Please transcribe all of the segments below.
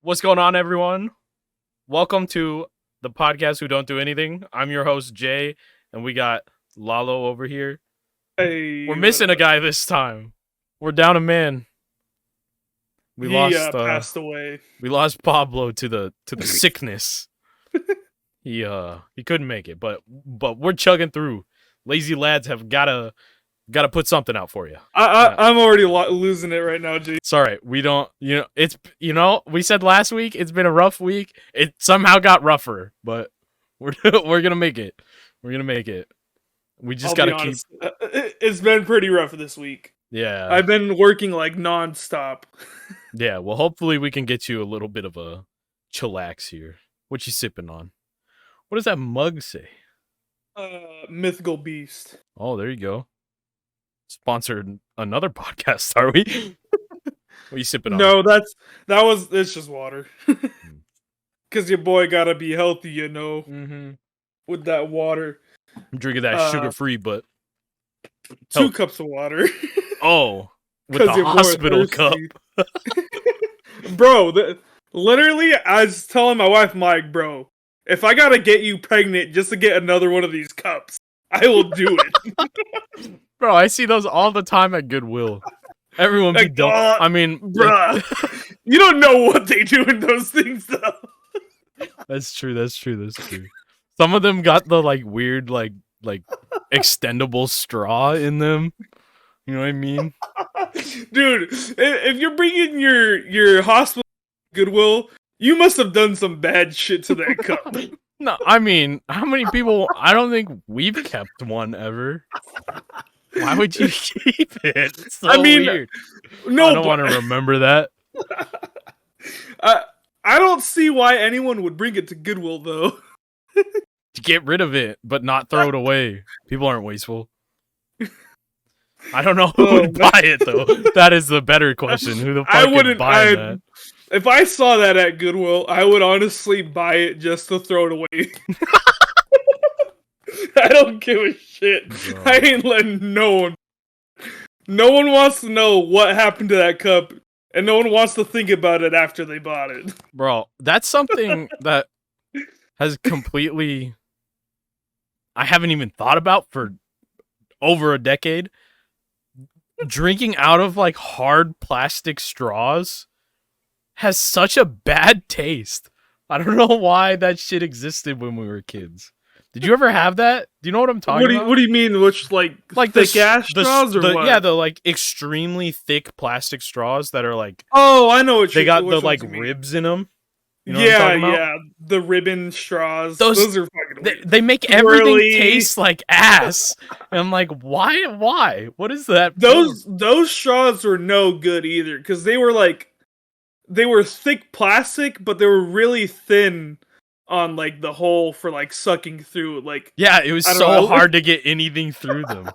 What's going on, everyone? Welcome to the podcast who don't do anything. I'm your host, Jay, and we got Lalo over here. Hey, We're missing a guy this time. We're down a man. We lost passed away. We lost Pablo to the sickness. He couldn't make it, but we're chugging through. Lazy lads have gotta put something out for you. I'm already losing it right now, G. It's all right. We don't, it's, we said last week it's been a rough week. It somehow got rougher, but we're gonna make it. We're gonna make it. We just gotta keep. It's been pretty rough this week. Yeah, I've been working like nonstop. Yeah, well, hopefully we can get you a little bit of a chillax here. What you sipping on? What does that mug say? Mythical Beast. Oh, there you go. Sponsored another podcast, are we? What are you sipping on? No, it's just water. Cause your boy gotta be healthy, Mm-hmm. with that water. I'm drinking that sugar-free, but 2 cups of water. Oh, with the hospital cup. Bro, literally, I was telling my wife, Mike, bro, if I gotta get you pregnant just to get another one of these cups, I will do it. Bro, I see those all the time at Goodwill. Everyone be dumb. I mean, bruh, you don't know what they do in those things, though. That's true. Some of them got the weird extendable straw in them. You know what I mean? Dude, if you're bringing your hospital Goodwill, you must have done some bad shit to that cup. No, I mean, how many people? I don't think we've kept one ever. Why would you keep it? It's so weird. No, I don't want to remember that. I don't see why anyone would bring it to Goodwill, though. To get rid of it, but not throw it away. People aren't wasteful. I don't know who would buy it, though. That is the better question. Who the fuck would buy that? If I saw that at Goodwill, I would honestly buy it just to throw it away. I don't give a shit. Bro. I ain't letting no one. No one wants to know what happened to that cup, and no one wants to think about it after they bought it. Bro, that's something that has completely... I haven't even thought about for over a decade. Drinking out of hard plastic straws has such a bad taste. I don't know why that shit existed when we were kids. Did you ever have that? Do you know what I'm talking about? What do you mean? Which thick ass straws or what? Yeah, the extremely thick plastic straws that are Oh, I know what they got the ribs in them. You know yeah, the ribbon straws. Those are fucking weird. They make everything taste like ass. And I'm like, why? What is that? Those straws were no good either, because they were thick plastic, but they were really thin on the hole for sucking through. Yeah, it was so hard to get anything through them.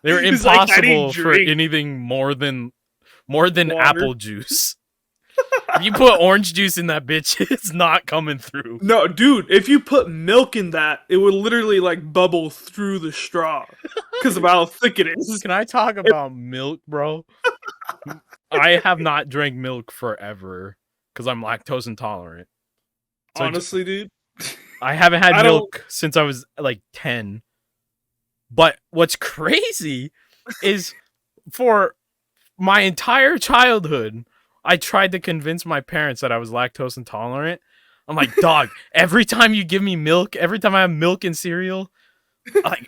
They were impossible for anything more than water. Apple juice. If you put orange juice in that bitch, it's not coming through. No, dude, if you put milk in that, it would literally bubble through the straw because of how thick it is. Can I talk about milk, bro? I have not drank milk forever because I'm lactose intolerant. So honestly, dude, I haven't had milk since I was 10. But what's crazy is for my entire childhood, I tried to convince my parents that I was lactose intolerant. I'm like, dog, every time you give me milk, every time I have milk in cereal,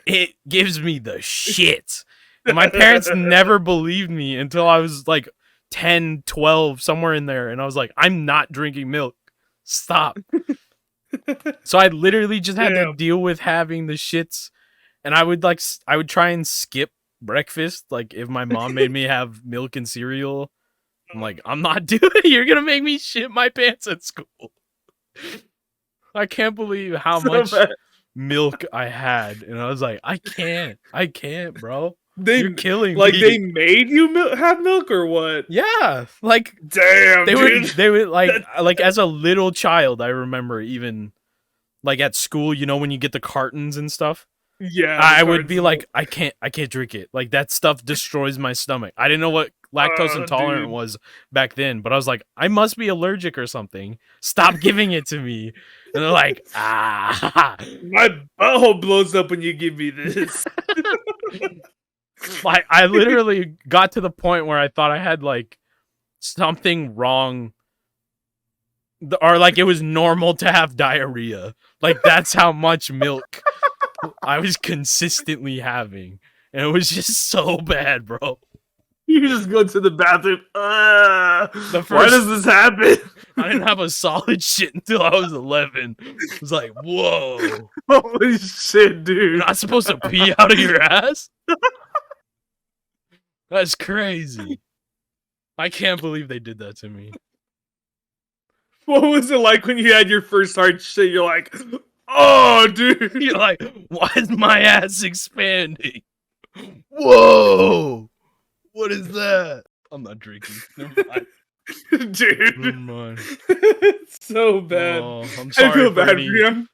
it gives me the shits. And my parents never believed me until I was 10, 12, somewhere in there. And I was like, I'm not drinking milk. Stop. So I literally just had to deal with having the shits. And I would try and skip breakfast. If my mom made me have milk and cereal, I'm like, I'm not doing it. You're going to make me shit my pants at school. I can't believe how much milk I had. And I was like, I can't, bro. You're killing me. They made you have milk or what? Yeah. Damn, they would as a little child, I remember even at school, when you get the cartons and stuff. Yeah. I would be like, I can't drink it. That stuff destroys my stomach. I didn't know what lactose intolerant dude. was back then, but I was like, I must be allergic or something. Stop giving it to me. And they're like, ah. My butthole blows up when you give me this. Like, I literally got to the point where I thought I had like something wrong, or like it was normal to have diarrhea. Like, that's how much milk I was consistently having, and it was just so bad, bro. You just go to the bathroom. The Why first- does this happen? I didn't have a solid shit until I was 11. It was like, whoa. Holy shit, You're dude. not supposed to pee out of your ass? That's crazy. I can't believe they did that to me. What was it like when you had your first hard shit? You're like, oh, dude. You're like, why is my ass expanding? Whoa. What is that? I'm not drinking. Never mind. Dude. Never mind. It's so bad. Oh, I'm I sorry feel for bad for you.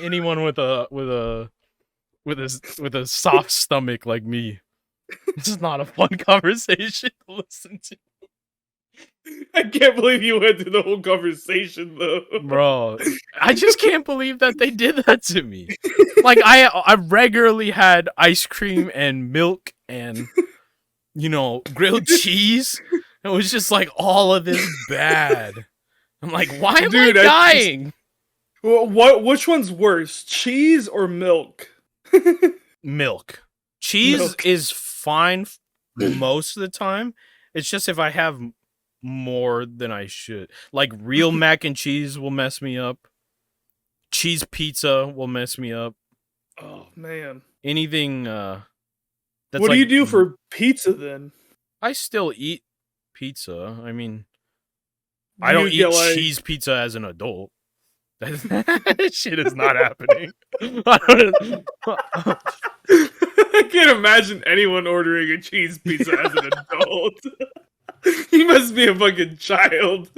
anyone with a soft stomach like me. This is not a fun conversation to listen to. I can't believe you went through the whole conversation, though. Bro, I just can't believe that they did that to me. Like, I regularly had ice cream and milk and, you know, grilled cheese. It was just like all of this bad. I'm like, why am Dude, I dying? Which one's worse, cheese or milk? Milk. Cheese Milk. is fine most of the time. It's just if I have more than I should. Like, real mac and cheese will mess me up. Cheese pizza will mess me up. Oh, man. Anything that's What do you do for pizza, then? I still eat pizza. I mean, Do I don't you eat get, like- cheese pizza as an adult. That shit is not happening. I can't imagine anyone ordering a cheese pizza as an adult. You must be a fucking child.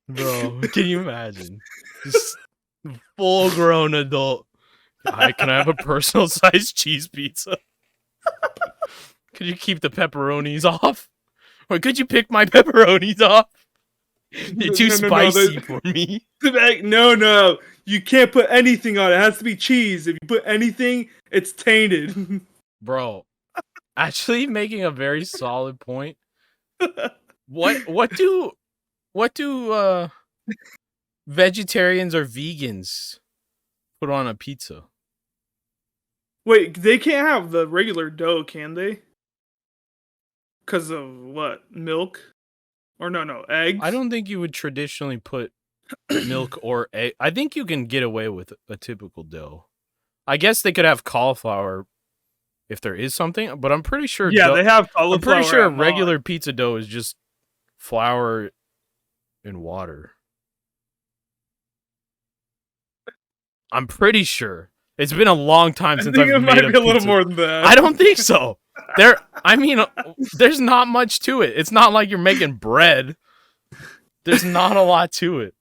Bro, can you imagine? Just full-grown adult. Can I have a personal-sized cheese pizza? Could you keep the pepperonis off? Or could you pick my pepperonis off? They're too spicy for me. No. You can't put anything on it. It has to be cheese. If you put anything, it's tainted. Bro, actually making a very solid point. What do vegetarians or vegans put on a pizza? Wait, they can't have the regular dough, can they? Because of what? Milk? Or no, eggs? I don't think you would traditionally put milk or egg. I think you can get away with a typical dough. I guess they could have cauliflower if there is something, but I'm pretty sure. Yeah, they have cauliflower. I'm pretty sure at regular pizza dough is just flour and water. I'm pretty sure. It's been a long time since I've it made might a be pizza. a little more than that. I don't think so. There's not much to it. It's not like you're making bread. There's not a lot to it.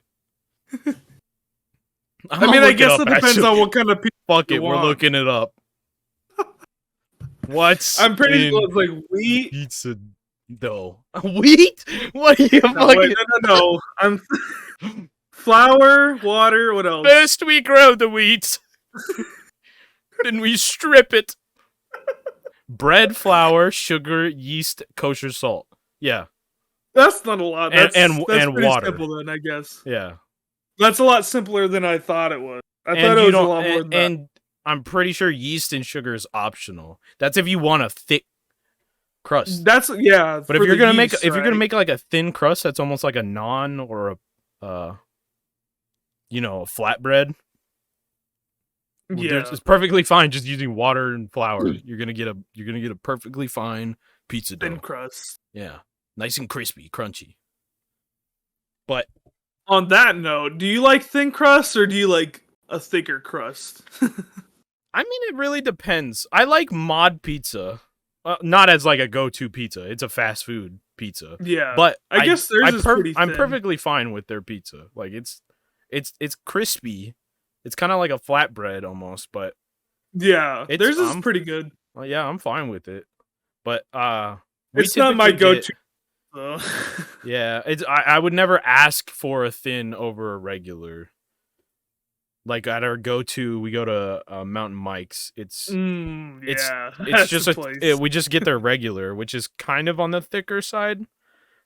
I guess it depends on what kind of pizza. Fuck it, you we're want. looking it up. What's I'm pretty in sure it's like wheat. pizza dough? Wheat? What are you fucking? No. I'm flour, water. What else? First we grow the wheat, then we strip it. Bread, flour, sugar, yeast, kosher salt. Yeah, That's not a lot. That's and pretty water. simple then, I guess. Yeah. That's a lot simpler than I thought it was. I thought And it you was a don't- lot more than that. And I'm pretty sure yeast and sugar is optional. That's if you want a thick crust. That's yeah. But if for you're the gonna make yeast, if you're gonna right? make like a thin crust that's almost like a naan or a flatbread, yeah, it's perfectly fine just using water and flour. You're gonna get a perfectly fine pizza dough. thin crust. Yeah, nice and crispy, crunchy. But On that note, do you like thin crust or do you like a thicker crust? I mean, it really depends. I like mod pizza, not as like a go-to pizza. It's a fast food pizza. Yeah, But I guess theirs is pretty I'm thin. perfectly fine with their pizza. Like it's crispy. It's kind of like a flatbread almost, but Yeah, It's- theirs is I'm- pretty good. well, yeah, I'm fine with it. But We It's not my typically get go-to though. yeah. I would never ask for a thin over a regular. Like at our go-to, we go to Mountain Mike's. It's Yeah, it's that's the just place. we just get their regular, which is kind of on the thicker side,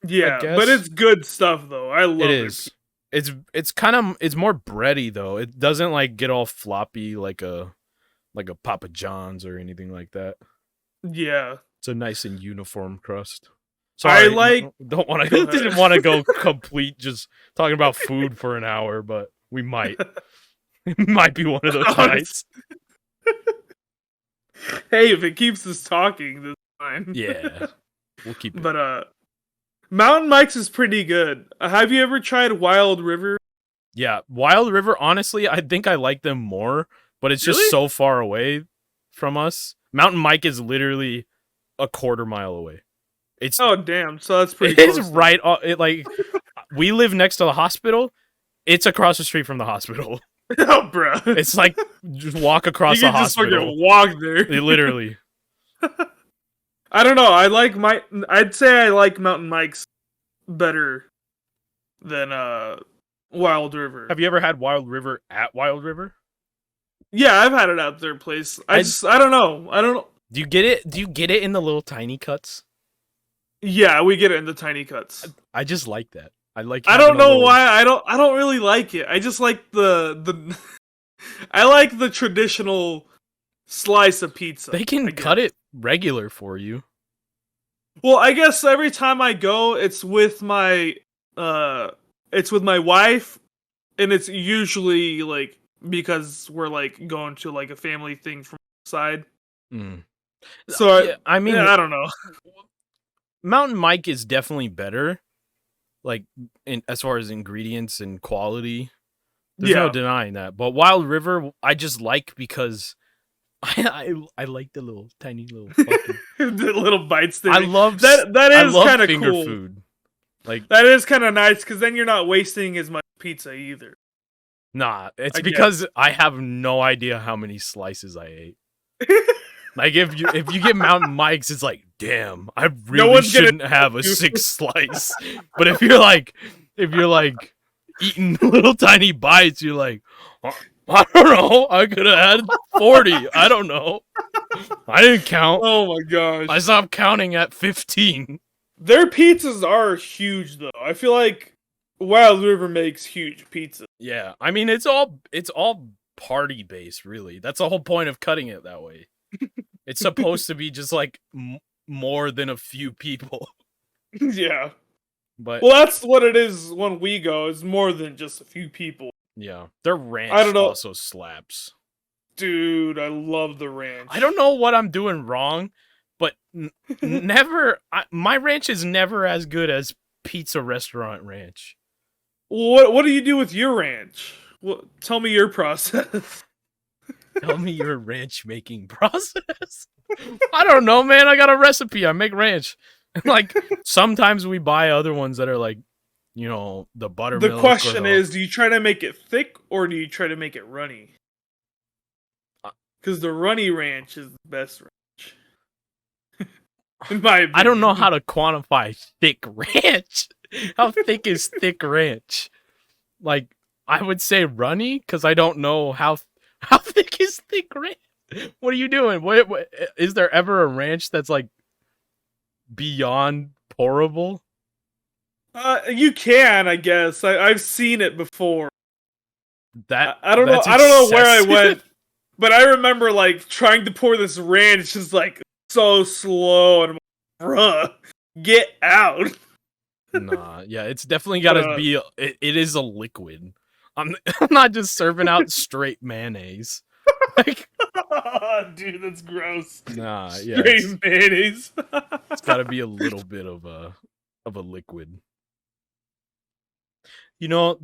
I Yeah, but guess. it's good stuff though. I It love their pizza. is. It's kind of it's more bready though. It doesn't like get all floppy like a Papa John's or anything like that. Yeah. It's a nice and uniform crust. I Sorry, like don't want Go to ahead. didn't want to go complete just talking about food for an hour, but we might. It might be one of those nights. Hey, if it keeps us talking, that's fine. Yeah, we'll keep it. But Mountain Mike's is pretty good. Have you ever tried Wild River? Yeah, Wild River. Honestly, I think I like them more, but it's just Really? so far away from us. Mountain Mike is literally a quarter mile away. It's Oh damn! So that's pretty. it is close then. right. It like we live next to the hospital. It's across the street from the hospital. Oh, bro. It's like just walk across You the can just hospital. fucking walk there. Literally. I don't know. I'd say I like Mountain Mike's better than Wild River. Have you ever had Wild River at Wild River? Yeah, I've had it at their place. I don't know. I don't know. Do you get it? Do you get it in the little tiny cuts? Yeah, we get it in the tiny cuts. I just like that. I like. I don't know why. I don't really like it. I just like the I like the traditional slice of pizza. They can cut it regular for you. Well, I guess every time I go, it's with my wife, and it's usually like because we're like going to like a family thing from the side. Mm. So Yeah, I mean, I don't know. Mountain Mike is definitely better, like as far as ingredients and quality. There's no denying that. But Wild River, I just like because I like the little tiny little fucking The little bites. I love that. That I is love kind of finger cool. food. Like That is kind of nice because then you're not wasting as much pizza either. nah, it's I because I have no idea how many slices I ate. Like if you get Mountain Mike's, it's like, damn, I really one's gonna shouldn't have a 6 slice. But if you're like eating little tiny bites, you're like, I don't know, I could have had 40. I don't know. I didn't count. Oh my gosh. I stopped counting at 15. Their pizzas are huge though. I feel like Wild River makes huge pizza. Yeah, I mean it's all party based, really. That's the whole point of cutting it that way. It's supposed to be just like more than a few people. Yeah. But Well, that's what it is when we go. It's more than just a few people. yeah, their ranch I don't know. also slaps. Dude, I love the ranch. I don't know what I'm doing wrong, but never my ranch is never as good as pizza restaurant ranch. What do you do with your ranch? Tell me your process. Tell me your ranch making process. I don't know, man. I got a recipe. I make ranch. Like sometimes we buy other ones that are like, you know, the buttermilk. The question is, do you try to make it thick or do you try to make it runny? Because the runny ranch is the best ranch. In my opinion. I don't know how to quantify thick ranch. How thick is thick ranch? Like I would say runny because I don't know how thick is thick ranch. What are you doing? What is there ever a ranch that's like beyond pourable? You can, I guess. I've seen it before. I don't know. That's I don't know where I excessive. went, but I remember like trying to pour this ranch just like so slow, and I'm like, bruh, get out. Nah, yeah, it's definitely got to be. It is a liquid. I'm not just serving out straight mayonnaise. Like, dude, that's gross. nah, yeah, Straight mayonnaise. it's got to be a little bit of a liquid. You know,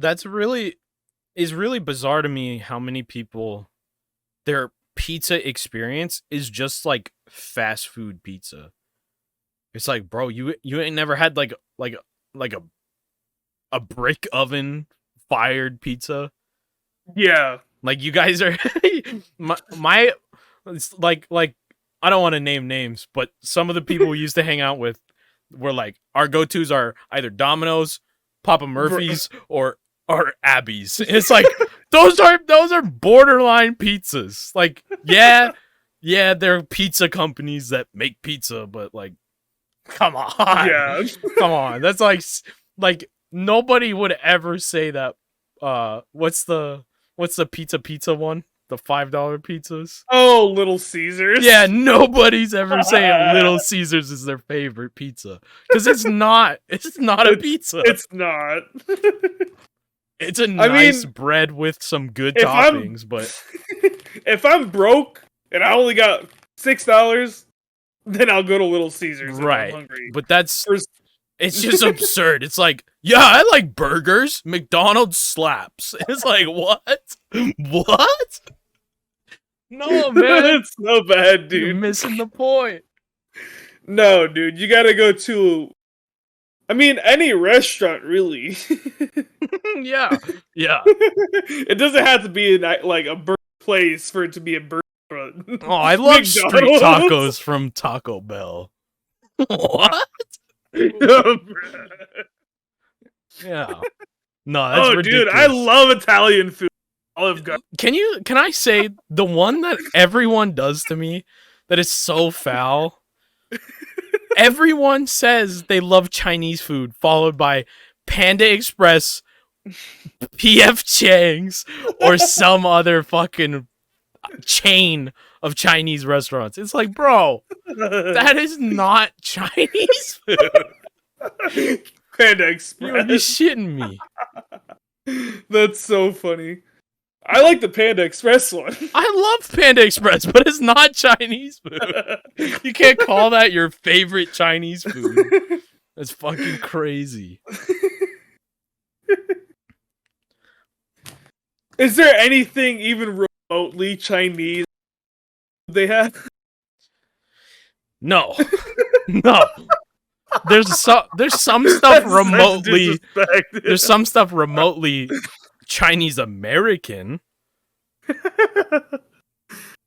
is really bizarre to me how many people their pizza experience is just like fast food pizza. It's like, bro, you ain't never had like a brick oven fired pizza. Yeah. Like you guys are my it's like I don't want to name names, but some of the people we used to hang out with, we're like our go-tos are either Domino's, Papa Murphy's, or Abby's. It's like those are borderline pizzas. Like, yeah, they're pizza companies that make pizza, but like, come on, Yeah. come on. That's like nobody would ever say that. What's the pizza one? The $5 pizzas. Oh, Little Caesars. Yeah, nobody's ever saying Little Caesars is their favorite pizza because it's not. It's not a pizza. It's not. It's a nice bread with some good toppings, but if I'm broke and I only got $6, then I'll go to Little Caesars. Right, I'm hungry. but it's just absurd. It's like, yeah, I like burgers. McDonald's slaps. It's like, what? What? No, man. It's so bad, dude. You're missing the point. No, dude. You gotta go to, any restaurant, really. Yeah. It doesn't have to be like a burger place for it to be a burger. Oh, I love street tacos from Taco Bell. What? Yeah. No, that's ridiculous. Dude, I love Italian food. Olive Garden. Can I say the one that everyone does to me that is so foul? Everyone says they love Chinese food, followed by Panda Express, PF Chang's, or some other fucking chain of Chinese restaurants. It's like, bro, that is not Chinese food. Panda Express. You're shitting me. That's so funny. I like the Panda Express one. I love Panda Express, but it's not Chinese food. You can't call that your favorite Chinese food. That's fucking crazy. Is there anything even remotely Chinese they have? No. No. There's some stuff remotely. There's some stuff remotely Chinese American.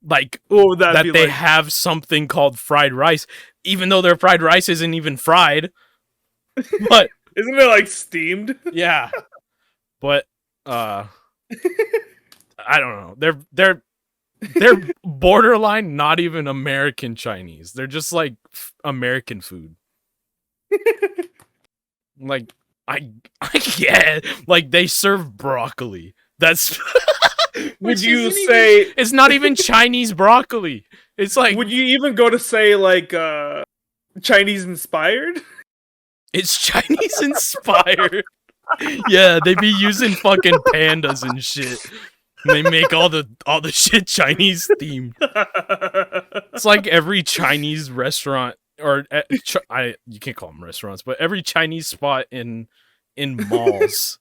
Like that they have something called fried rice, even though their fried rice isn't even fried. But isn't it like steamed? Yeah. But I don't know. They're borderline not even American Chinese. They're just like American food. Like I get like they serve broccoli. That's would you say it's not even Chinese broccoli? It's like, would you even go to say like Chinese inspired? It's Chinese inspired. Yeah, they be using fucking pandas and shit. And they make all the shit Chinese themed. It's like every Chinese restaurant or you can't call them restaurants, but every Chinese spot in malls.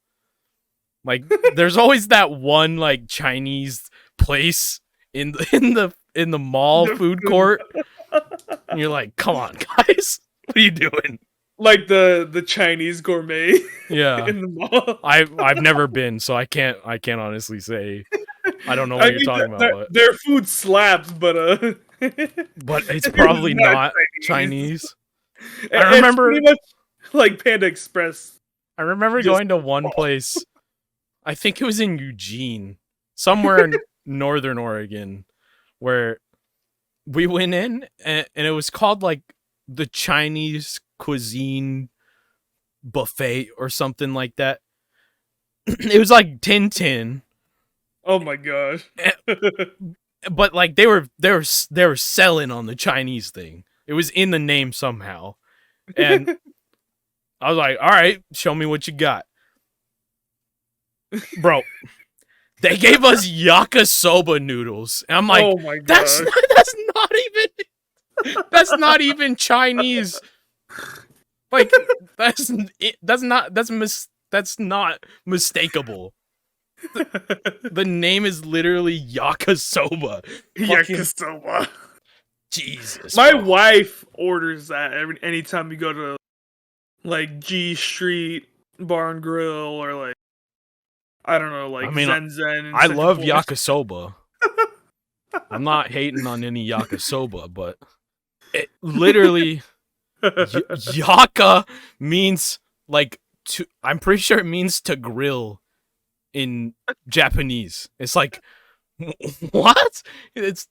Like there's always that one like Chinese place in the mall food court. And you're like, "Come on, guys. What are you doing?" Like the Chinese gourmet. Yeah. In the mall. I've never been, so I can't honestly say. I don't know what you're talking about. But their food slaps, but it's probably not Chinese. I remember it's pretty much like Panda Express. I remember going to one place. I think it was in Eugene, somewhere in northern Oregon, where we went in and it was called like the Chinese cuisine buffet or something like that. It was like Tintin. Oh my gosh. But like they were selling on the Chinese thing. It was in the name somehow. And I was like, "All right, show me what you got." Bro, they gave us yakisoba noodles. And I'm like, "Oh my god. That's not even Chinese. Like that's not mistakable. The name is literally yakisoba. Yakisoba. Jesus. My wife orders that anytime we go to like G Street Bar and Grill or like I don't know, like Zen Zen. I love yakisoba. I'm not hating on any yakisoba, but it literally Yaka means like to. I'm pretty sure it means to grill in Japanese. It's like what?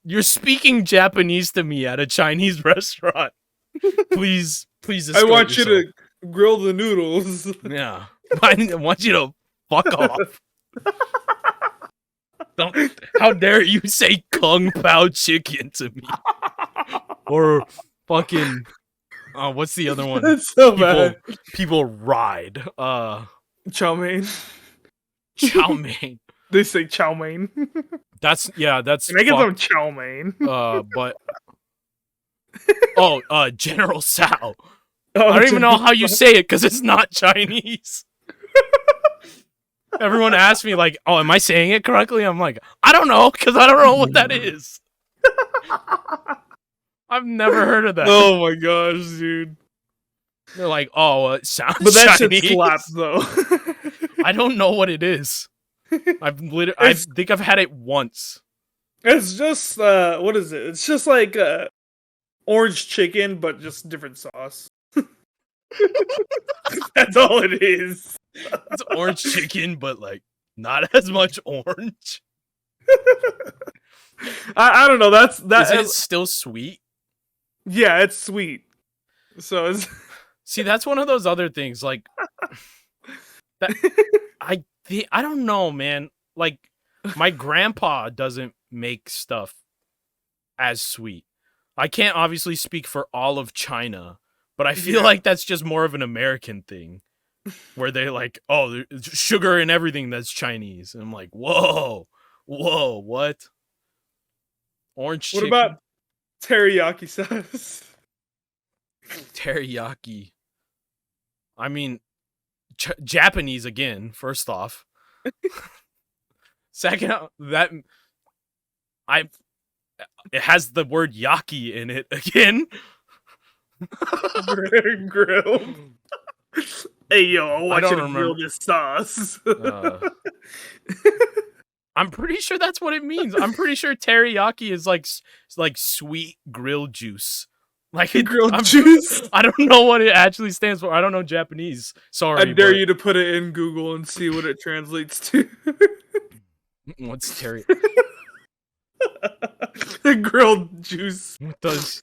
You're speaking Japanese to me at a Chinese restaurant. Please I want yourself. you to grill the noodles. Yeah, I want you to fuck off. How dare you say Kung Pao chicken to me? Or fucking what's the other one? That's so bad. People ride. Chow mein. Chow mein. They say chow mein. That's Can I get some chow mein? But General Tsao. Oh, I don't even know how you say it because it's not Chinese. Everyone asks me like, "Oh, am I saying it correctly?" I'm like, "I don't know," because I don't know what that is. I've never heard of that. Oh my gosh, dude! They're like, "Oh, it sounds But that Chinese." shit slaps though. I don't know what it is. I think I've had it once. It's just what is it? It's just like orange chicken, but just different sauce. That's all it is. It's orange chicken, but like not as much orange. I don't know. Is it still sweet? Yeah, it's sweet. So it's see, that's one of those other things. Like that, I don't know, man. Like my grandpa doesn't make stuff as sweet. I can't obviously speak for all of China, but I feel like that's just more of an American thing. Where they're like, oh, there's sugar and everything that's Chinese. And I'm like, whoa, what? Orange chicken? What about teriyaki sauce? Teriyaki. I mean, Japanese again, first off. Second, it has the word yaki in it again. Grilled. Hey yo, I want you to grill this sauce. I'm pretty sure that's what it means. I'm pretty sure teriyaki is like sweet grill juice. Like grilled juice. I don't know what it actually stands for. I don't know Japanese. Sorry. I dare you to put it in Google and see what it translates to. What's teriyaki? Grilled juice. What does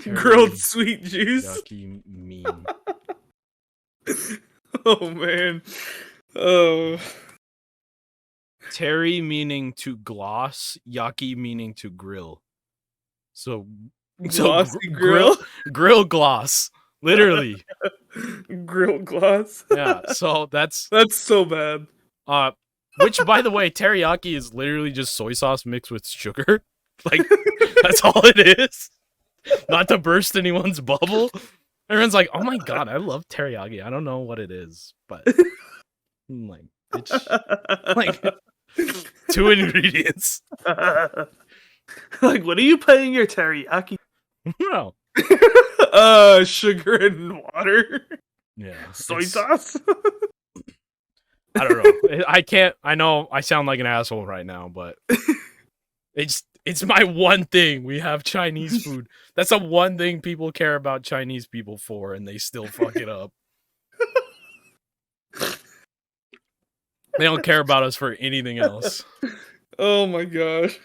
grilled sweet juice teriyaki mean? Oh man. Oh. Teri meaning to gloss, yaki meaning to grill. So glossy grill? Grill gloss. Literally. Grill gloss. Yeah, so that's so bad. Which by the way, teriyaki is literally just soy sauce mixed with sugar. Like that's all it is. Not to burst anyone's bubble. Everyone's like, "Oh my god, I love teriyaki." I don't know what it is, but I'm like, bitch, like 2 ingredients. Like, what are you putting in your teriyaki? No. Sugar and water. Yeah. Soy sauce. I don't know. I can't. I know I sound like an asshole right now, but it's my one thing. We have Chinese food. That's the one thing people care about Chinese people for, and they still fuck it up. They don't care about us for anything else. Oh my gosh.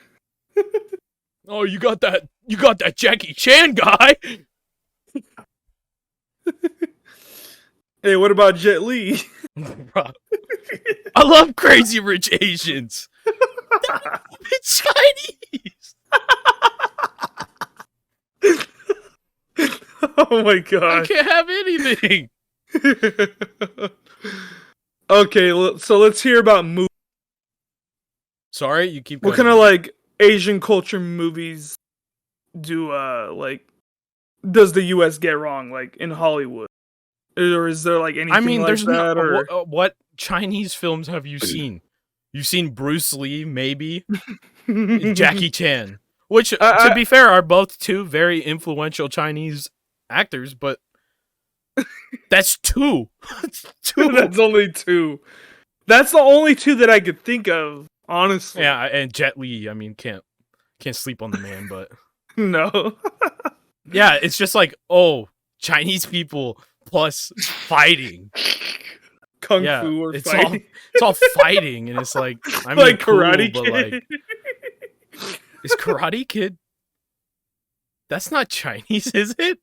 Oh, you got that Jackie Chan guy. Hey, what about Jet Li? I love Crazy Rich Asians. It's Chinese. Oh my god. I can't have anything. Okay, so let's hear about movies. Sorry, you keep going. What kind of like Asian culture movies do does the US get wrong, like in Hollywood? Or is there like anything there's that? Or what Chinese films have you seen? You've seen Bruce Lee, maybe Jackie Chan, which to be fair are both two very influential Chinese actors, but that's two. That's only two. That's the only two that I could think of, honestly. Yeah, and Jet Li. I mean, can't sleep on the man, but no. Yeah, it's just like, oh, Chinese people plus fighting. Kung Fu or it's fighting. it's all fighting, and it's like, I mean, like cool, Karate but Kid. like, is Karate Kid? That's not Chinese, is it?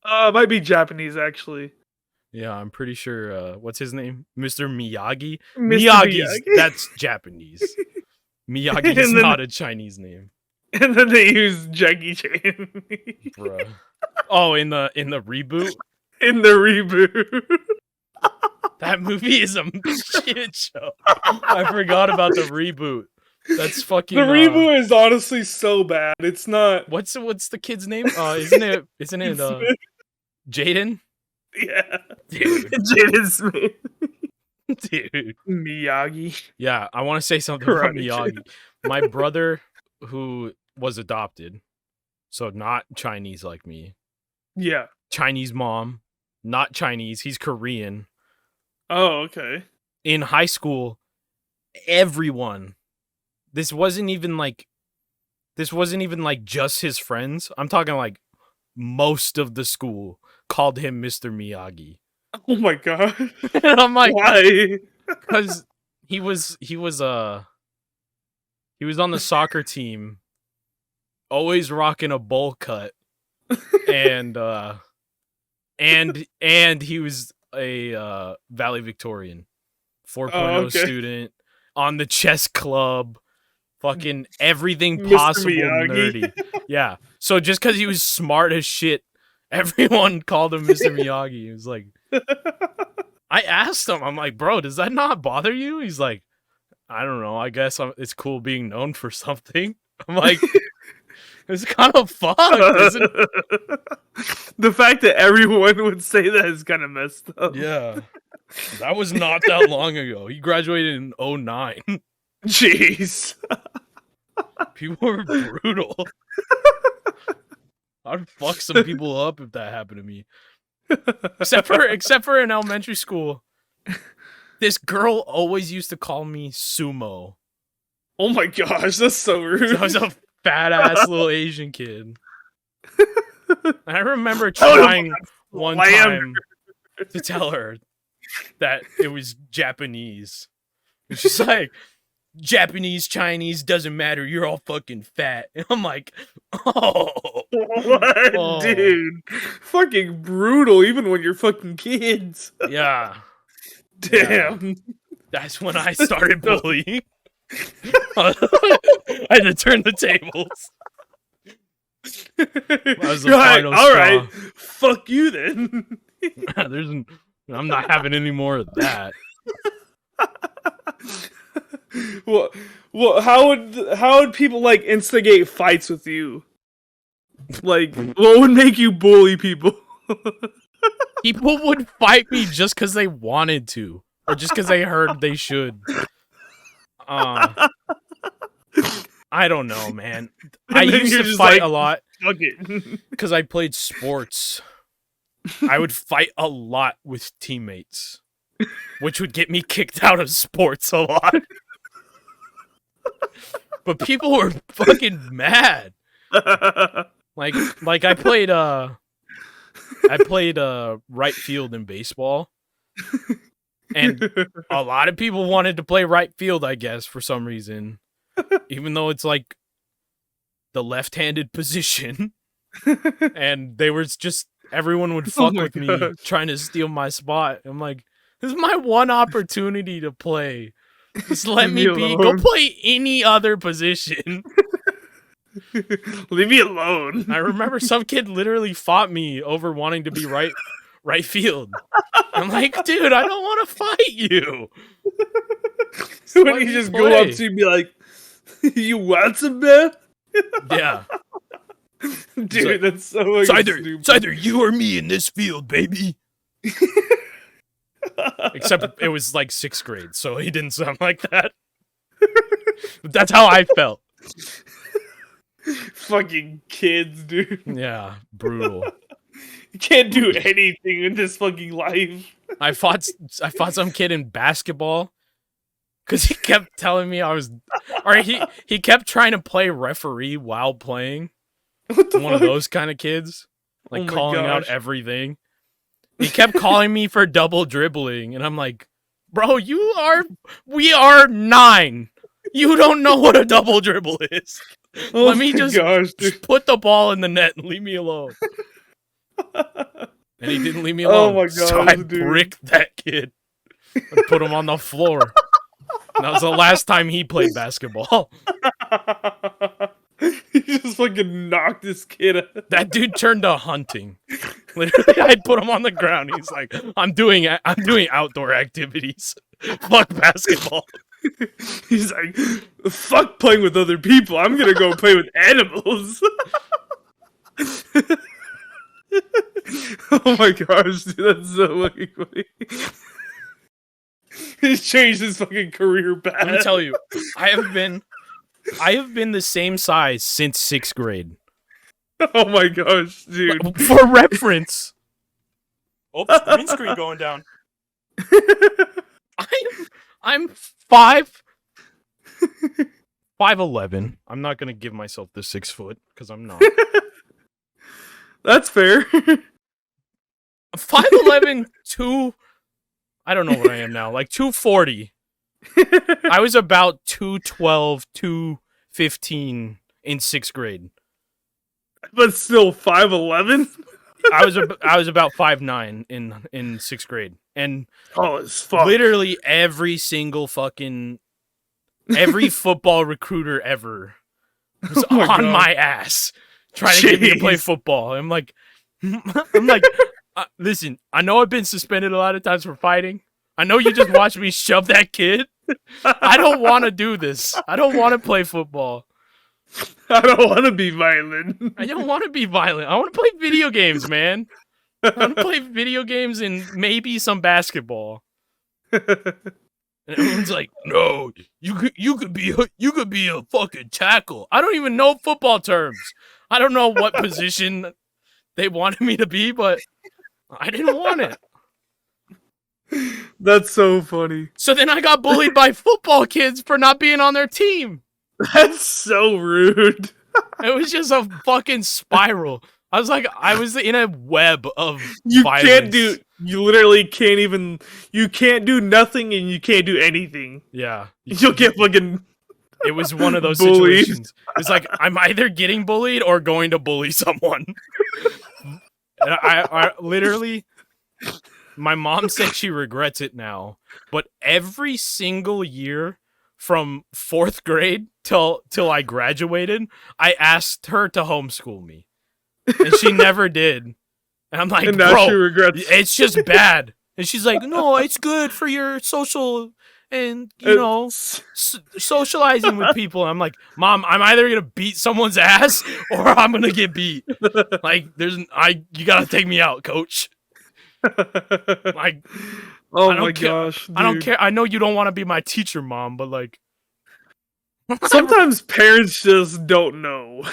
It might be Japanese actually. Yeah, I'm pretty sure. What's his name? Mr. Miyagi. Mr. Miyagi's Miyagi. that's Japanese. Miyagi is not a Chinese name. And then they use Jackie Chan. Bruh. Oh, in the reboot? In the reboot. That movie is a shit show. I forgot about the reboot. That's fucking. The reboot is honestly so bad. It's not. What's the kid's name? Isn't it Jaden? Yeah. Dude. Jaden Smith. Dude. Miyagi. Yeah, I want to say something about Miyagi. My brother, who was adopted, so not Chinese like me. Yeah. Chinese mom, not Chinese. He's Korean. Oh, okay. In high school, everyone. This wasn't even like just his friends. I'm talking like most of the school called him Mr. Miyagi. Oh my god. And I'm like, why? Because he was on the soccer team, always rocking a bowl cut, and he was a valedictorian, 4.0 student, on the chess club, fucking everything possible nerdy. Yeah. So just because he was smart as shit, everyone called him Mr. Miyagi. He was like, I asked him, I'm like, bro, does that not bother you? He's like, I don't know. I guess it's cool being known for something. I'm like, it's kind of fucked, isn't it? The fact that everyone would say that is kind of messed up. Yeah. That was not that long ago. He graduated in 2009. Jeez. People were brutal. I'd fuck some people up if that happened to me. Except for in elementary school. This girl always used to call me Sumo. Oh my gosh, that's so rude. I was a fat ass little Asian kid. And I remember trying one time to tell her that it was Japanese. And she's like, Japanese, Chinese, doesn't matter. You're all fucking fat. And I'm like, oh. What, dude? Fucking brutal, even when you're fucking kids. Yeah. Damn. Yeah. That's when I started bullying. I had to turn the tables. That was the final all straw. right, fuck you then. I'm not having any more of that. Well, how would people like instigate fights with you? Like, what would make you bully people? People would fight me just because they wanted to, or just because they heard they should. I don't know, man. I used to fight a lot because I played sports. I would fight a lot with teammates, which would get me kicked out of sports a lot. But people were fucking mad. Like I played right field in baseball. And a lot of people wanted to play right field, I guess, for some reason. Even though it's like the left-handed position. And they were just, everyone would fuck with me trying to steal my spot. I'm like, this is my one opportunity to play. Just let me be. Go play any other position. Leave me alone. I remember some kid literally fought me over wanting to be right field. I'm like, dude, I don't want to fight you. When you just go up to you and be like, you want some, man? Yeah. Dude, like, that's so it's either you or me in this field, baby. Except it was like 6th grade, so he didn't sound like that. But that's how I felt. Fucking kids, dude. Yeah, brutal. You can't do anything in this fucking life. I fought some kid in basketball because he kept telling me he kept trying to play referee while playing. What the One of fuck? those kind of kids, Oh like my calling out gosh. everything. He kept calling me for double dribbling, and I'm like, bro, we are 9. You don't know what a double dribble is. Oh Let me my just gosh, dude. put the ball in the net and leave me alone. And he didn't leave me Oh alone. my So I gosh, dude. bricked that kid and put him on the floor. And that was the last time he played basketball. He just fucking knocked this kid out. That dude turned to hunting. Literally, I'd put him on the ground. He's like, I'm doing outdoor activities. Fuck basketball. He's like, fuck playing with other people. I'm gonna go play with animals. Oh my gosh, dude, that's so fucking funny. He's changed his fucking career path. Let me tell you, I have been the same size since 6th grade. Oh my gosh, dude. For reference. Oh, green screen going down. I'm 5'11". I'm not gonna give myself the 6 foot because I'm not. That's fair. 5'11", I don't know what I am now, like 240. I was about 212, 215 in 6th grade. But still 5'11". I was about 5'9" in 6th grade, and Oh, it's fuck. literally every football recruiter ever was Oh my on God. my ass trying to get me to play Jeez. football. I'm like, listen, I know I've been suspended a lot of times for fighting. I know you just watched me shove that kid. I don't want to do this. I don't want to play football. I don't want to be violent. I don't want to be violent. I want to play video games, man. I want to play video games and maybe some basketball. And everyone's like, "No, you could be a fucking tackle." I don't even know football terms. I don't know what position they wanted me to be, but I didn't want it. That's so funny. So then I got bullied by football kids for not being on their team. That's so rude. It was just a fucking spiral. I was in a web of You violence. you literally can't even, you can't do nothing and you can't do anything. Yeah. You'll get fucking It was one of those bullied. situations. It's like, I'm either getting bullied or going to bully someone. And I literally, my mom said she regrets it now, but every single year from 4th grade till I graduated, I asked her to homeschool me. And she never did. And I'm like, And now bro, she regrets. it's just bad. And she's like, no, it's good for your social and, you know, socializing with people. And I'm like, Mom, I'm either going to beat someone's ass or I'm going to get beat. Like, you got to take me out, coach. Like, Oh I don't my care. gosh, dude. I don't care. I know you don't want to be my teacher, Mom, but like, Sometimes parents just don't know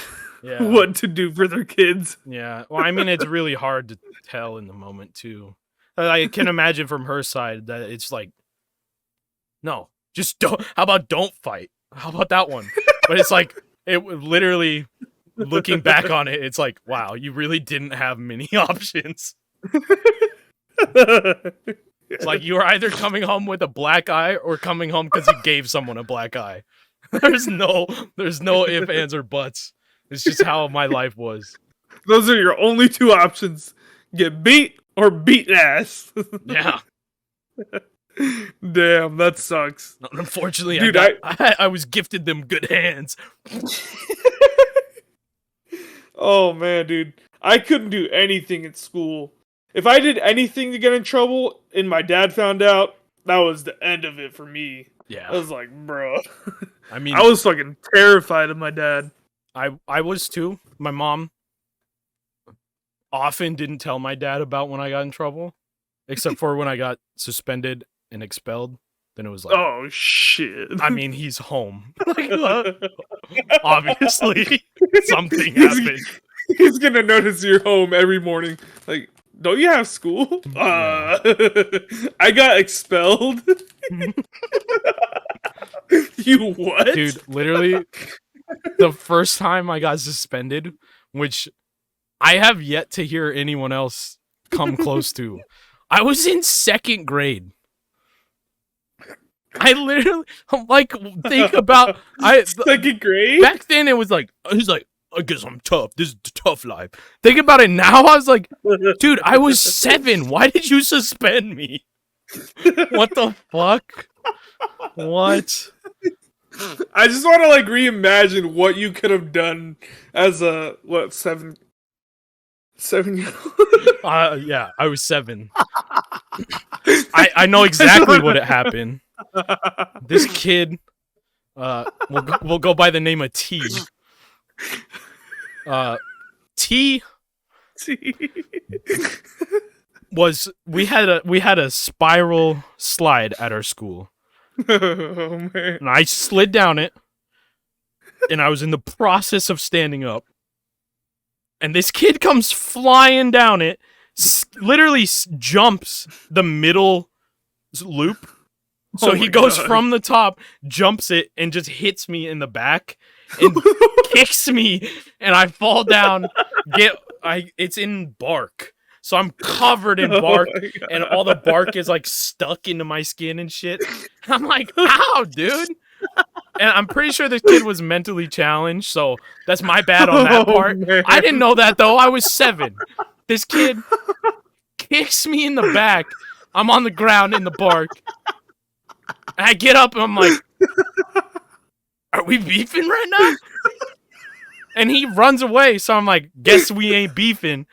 yeah. what to do for their kids. Yeah. Well, I mean, it's really hard to tell in the moment, too. I can imagine from her side that it's like, no, just don't. How about don't fight? How about that one? But it's like, it literally, looking back on it, it's like, wow, you really didn't have many options. It's like you were either coming home with a black eye or coming home because you gave someone a black eye. There's no ifs, ands, or buts. It's just how my life was. Those are your only two options: get beat or beat ass. Yeah. Damn, that sucks. Unfortunately, Dude, I was gifted them good hands. Oh man, dude, I couldn't do anything at school. If I did anything to get in trouble and my dad found out, that was the end of it for me. Yeah. I was like, bro. I mean, I was fucking terrified of my dad. I was too. My mom often didn't tell my dad about when I got in trouble, except for when I got suspended and expelled. Then it was like, Oh shit. I mean, he's home. Like, obviously, something happened. He's gonna notice you're home every morning. Like, don't you have school? Yeah. I got expelled. You what? Dude, literally, the first time I got suspended which I have yet to hear anyone else come close to. I was in 2nd grade. I literally like think about 2nd grade. Back then it was like he's like, I guess I'm tough. This is the tough life. Think about it now. I was like, dude, I was 7. Why did you suspend me? What the fuck? What? I just want to like reimagine what you could have done as a 7-year-old. Yeah, I was 7. I know exactly what happened. This kid, we'll go by the name of T. T was we had a spiral slide at our school. Oh man! And I slid down it, and I was in the process of standing up, and this kid comes flying down it, literally jumps the middle loop. So he goes from the top, jumps it, and just hits me in the back, and kicks me, and I fall down. It's in bark, so I'm covered in bark, and all the bark is like stuck into my skin and shit. I'm like, ow, dude. And I'm pretty sure this kid was mentally challenged, so that's my bad on that part. Man. I didn't know that though. I was 7. This kid kicks me in the back. I'm on the ground in the bark. And I get up and I'm like, are we beefing right now? And he runs away, so I'm like, guess we ain't beefing.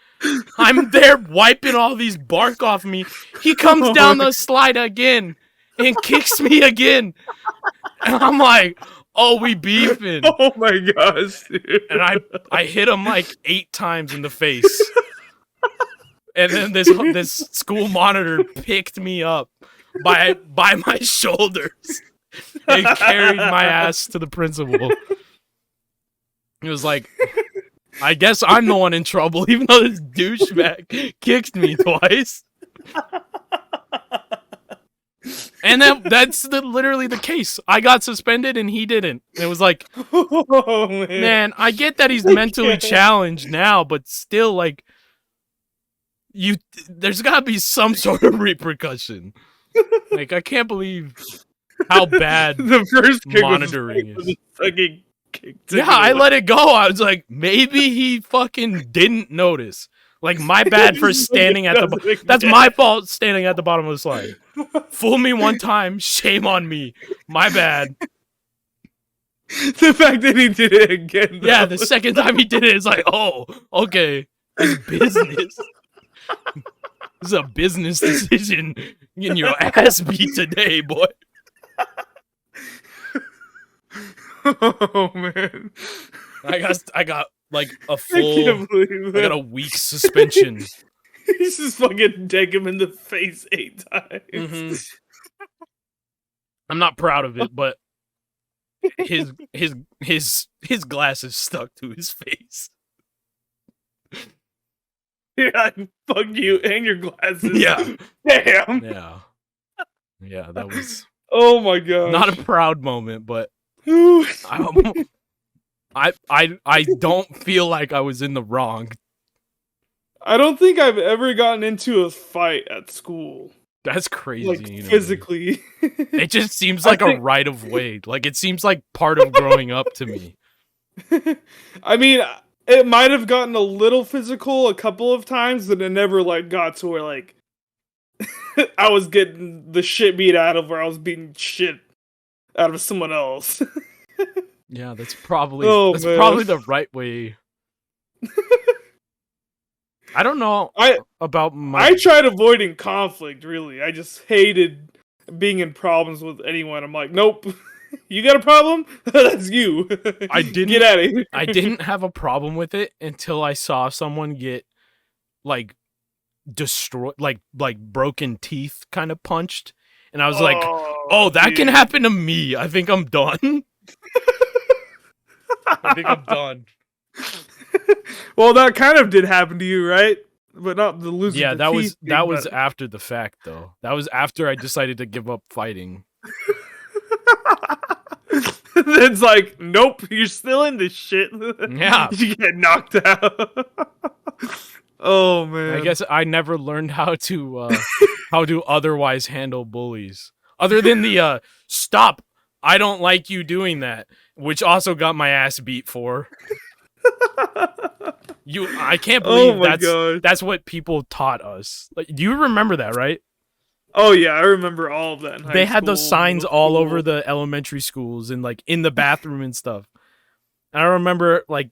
I'm there wiping all these bark off me. He comes down the slide again and kicks me again. And I'm like, oh, we beefing. Oh my gosh, dude. And I hit him like 8 times in the face. And then this school monitor picked me up by my shoulders and carried my ass to the principal. It was like, I guess I'm the one in trouble, even though this douchebag kicked me twice. And that's literally the case. I got suspended and he didn't. And it was like, oh, man, I get that he's mentally challenged now, but still, like, there's gotta be some sort of repercussion. Like, I can't believe how bad the first monitoring is. Yeah, I let it go. I was like, maybe he fucking didn't notice. Like, my bad for standing at the... That's my fault, standing at the bottom of the slide. Fool me one time, shame on me. My bad. The fact that he did it again, though. Yeah, the second time he did it, it's like, oh, okay. It's business. This is a business decision. You're getting your ass beat today, boy. Oh, man. I got like a full... I got a week suspension. He's just fucking deck him in the face 8 times. Mm-hmm. I'm not proud of it, but his glasses stuck to his face. Yeah, fuck you and your glasses. Yeah. Damn. Yeah, that was... Oh my god. Not a proud moment, but I don't feel like I was in the wrong. I don't think I've ever gotten into a fight at school. That's crazy. Like, physically. It just seems like a right of way. Like, it seems like part of growing up to me. I mean, it might have gotten a little physical a couple of times, but it never, like, got to where, like, I was getting the shit beat out of, or I was beating shit out of someone else. Yeah, that's probably probably the right way. I don't know about my... I tried avoiding conflict, really. I just hated being in problems with anyone. I'm like, nope. You got a problem? That's you. Get out of here. I didn't have a problem with it until I saw someone get, like, destroyed, like broken teeth kind of punched. And I was like, oh, that can happen to me. I think I'm done. I think I'm done. Well, that kind of did happen to you, right? But not the losing. Yeah, that was after the fact, though. That was after I decided to give up fighting. It's like, nope, you're still in this shit. Yeah. You get knocked out. Oh I man. guess I never learned how to otherwise handle bullies. Other than the stop, I don't like you doing that, which also got my ass beat for. I can't Oh believe my gosh. that's what people taught us. Like, do you remember that, right? Oh yeah, I remember all of that in high They had those school, signs middle all over school. the elementary schools and like in the bathroom and stuff. And I remember like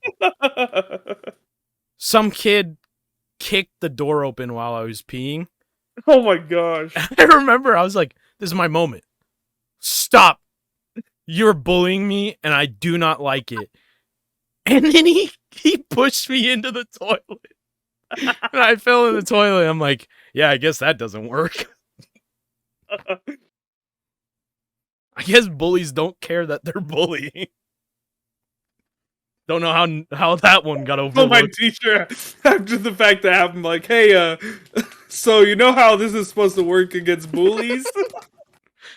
some kid kicked the door open while I was peeing. Oh my gosh. I remember I was like, this is my moment. Stop. You're bullying me and I do not like it. And then he pushed me into the toilet. And I fell in the toilet. I'm like, yeah, I guess that doesn't work. I guess bullies don't care that they're bullying. Don't know how that one got Oh, my overlooked. teacher, after the fact that happened, like, hey, so you know how this is supposed to work against bullies?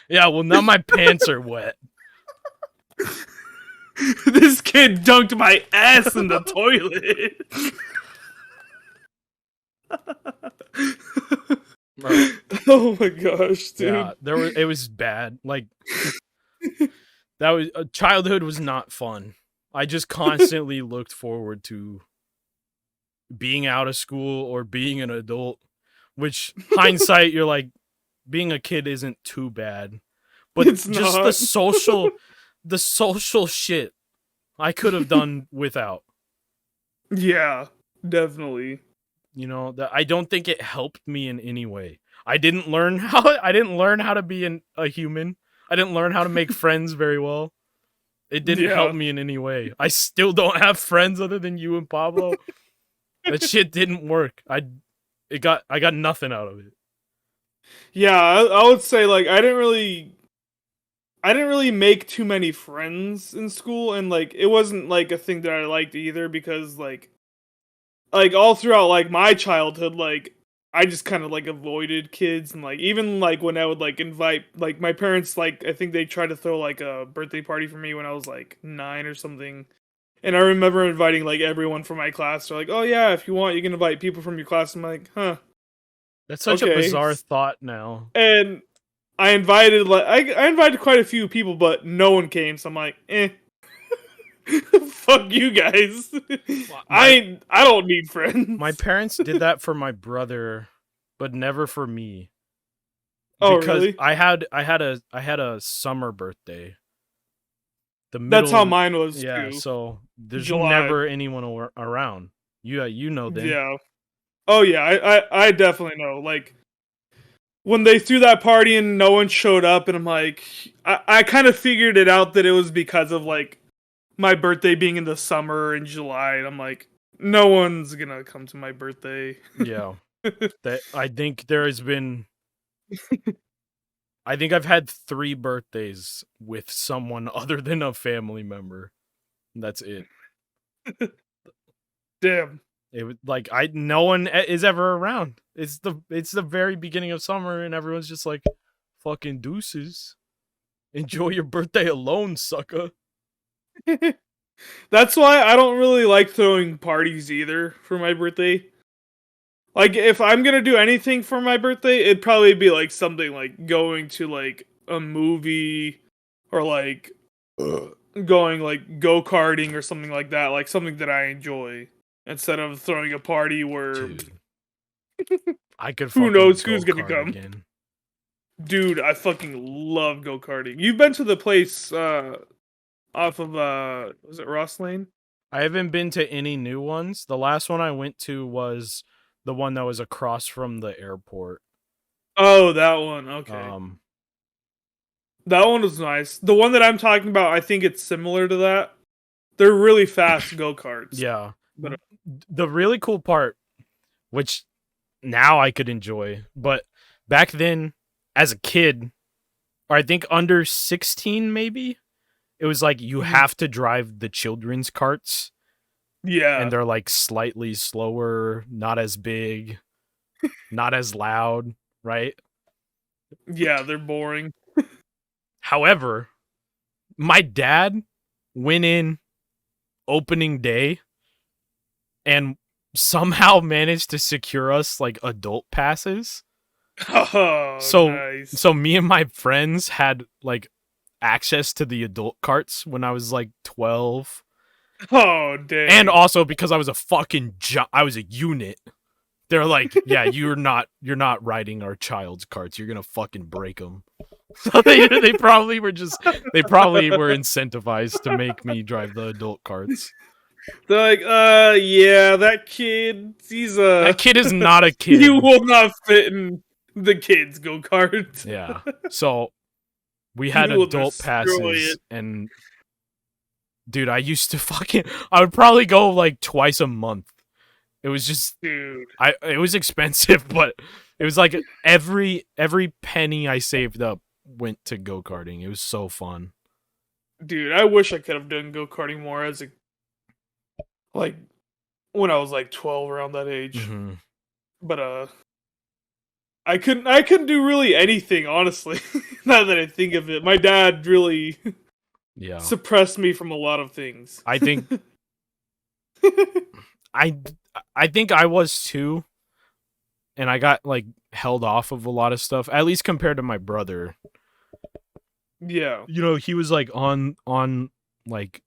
Yeah, well, now my pants are wet. This kid dunked my ass in the toilet. Bro. Oh my gosh, dude. Yeah, it was bad. Like childhood was not fun. I just constantly looked forward to being out of school or being an adult, which hindsight you're like being a kid isn't too bad. But It's just not. the social shit I could have done without. Yeah, definitely. You know, that I don't think it helped me in any way. I didn't learn how to be a human. I didn't learn how to make friends very well. It didn't help Yeah. me in any way. I still don't have friends other than you and Pablo. That shit didn't work. I got nothing out of it. Yeah, I would say like I didn't really make too many friends in school, and like it wasn't like a thing that I liked either because like all throughout like my childhood, like I just kind of like avoided kids, and like even like when I would like invite like my parents, like I think they tried to throw like a birthday party for me when I was like 9 or something. And I remember inviting like everyone from my class. They're like, "Oh yeah, if you want, you can invite people from your class." I'm like, "Huh, That's such a okay." bizarre thought now. And I invited like I invited quite a few people, but no one came. So I'm like, eh, fuck you guys. I don't need My friends. parents did that for my brother, but never for me. Oh Because really? I had a summer birthday. The That's how middle, mine was yeah, too. so there's July. never anyone around. You know then. Yeah. Oh yeah, I definitely know. Like when they threw that party and no one showed up, and I'm like, I kind of figured it out that it was because of like my birthday being in the summer in July, and I'm like, no one's gonna come to my birthday. Yeah. That I think I've had 3 birthdays with someone other than a family member. That's it. Damn. It was like no one is ever around. It's the very beginning of summer and everyone's just like fucking deuces. Enjoy your birthday alone, sucker. That's why I don't really like throwing parties either for my birthday. Like if I'm gonna do anything for my birthday, it'd probably be like something like going to like a movie or like going like go-karting or something like that, like something that I enjoy instead of throwing a party where Dude. I could who fucking knows go who's gonna kart come. again. Dude, I fucking love go-karting. You've been to the place off of was it Ross Lane? I haven't been to any new ones. The last one I went to was the one that was across from the airport. Oh, that one. Okay. Um That one was nice. The one that I'm talking about, I think it's similar to that. They're really fast go-karts. yeah. But The really cool part, which now I could enjoy, but back then as a kid, or I think under 16 maybe, it was like you have to drive the children's carts yeah. and they're like slightly slower, not as big, not as loud, right? Yeah, they're boring. However, my dad went in opening day and somehow managed to secure us like adult passes. Oh, So nice. so me and my friends had like access to the adult carts when I was like 12. Oh, dang. And also because I was I was a unit. They're like, "Yeah, you're not riding our child's carts. You're going to fucking break them." So they probably were incentivized to make me drive the adult carts. They're like, yeah, that kid, That kid is not a kid. he will not fit in the kids' go-kart. Yeah. So we had adult passes and dude, I used to I would probably go like twice a month. It was just Dude. It was expensive, but it was like every penny I saved up went to go-karting. It was so fun. Dude, I wish I could have done go-karting more as a like when I was like 12 around that age. Mm-hmm. But I couldn't do really anything, honestly. Now that I think of it. My dad really suppressed me from a lot of things. I think I think I was too. And I got like held off of a lot of stuff, at least compared to my brother. Yeah. You know, he was like on like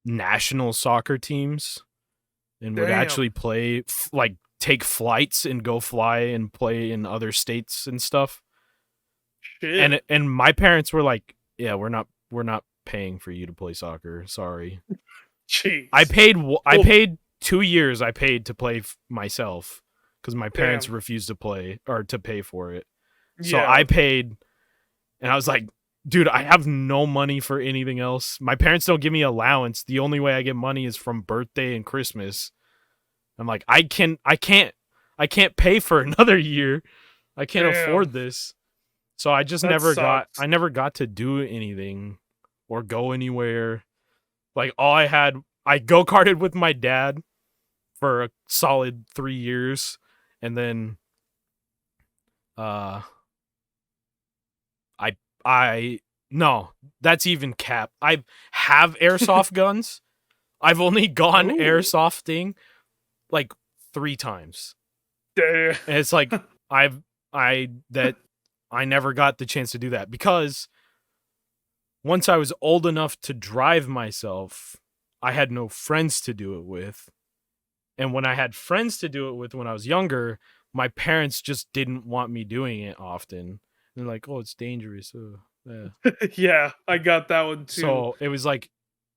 national soccer teams and would actually play like take flights and go fly and play in other states and stuff. Shit. And my parents were like, "Yeah, we're not paying for you to play soccer. Sorry." Jeez. I paid 2 years. I paid to play myself because my parents refused to play or to pay for it. So I paid, and I was like, "Dude, I have no money for anything else. My parents don't give me allowance. The only way I get money is from birthday and Christmas." I'm like, I can't pay for another year. I can't afford this. So I just never got to do anything or go anywhere. Like I go-karted with my dad for a solid 3 years, and then no, that's even cap. I have airsoft guns. I've only gone airsofting like 3 times. Damn. And it's like I never got the chance to do that because once I was old enough to drive myself, I had no friends to do it with. And when I had friends to do it with when I was younger, my parents just didn't want me doing it often. They're like, "Oh, it's dangerous." Yeah. Yeah, I got that one too. So it was like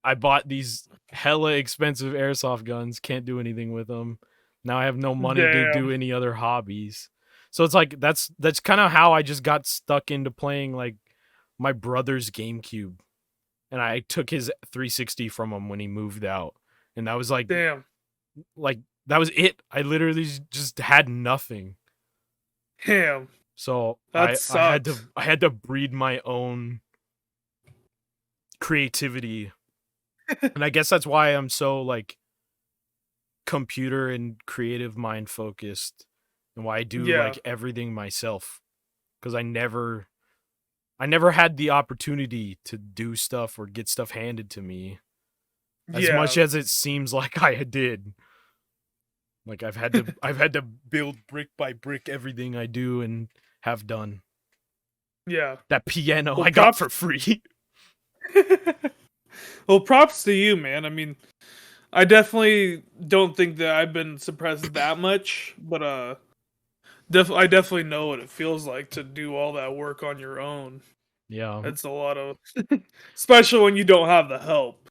I bought these hella expensive airsoft guns, can't do anything with them. Now I have no money to do any other hobbies. So it's like that's kind of how I just got stuck into playing like my brother's GameCube. And I took his 360 from him when he moved out. And that was like that was it. I literally just had nothing. Damn. So I had to breed my own creativity. And I guess that's why I'm so like computer and creative mind focused and why I do like everything myself, because I never had the opportunity to do stuff or get stuff handed to me as much as it seems like I did. Like I've had to build brick by brick everything I do and have done. Yeah. That piano I got for free. Well, props to you, man. I mean, I definitely don't think that I've been suppressed that much, but I definitely know what it feels like to do all that work on your own. Yeah. It's a lot of especially when you don't have the help.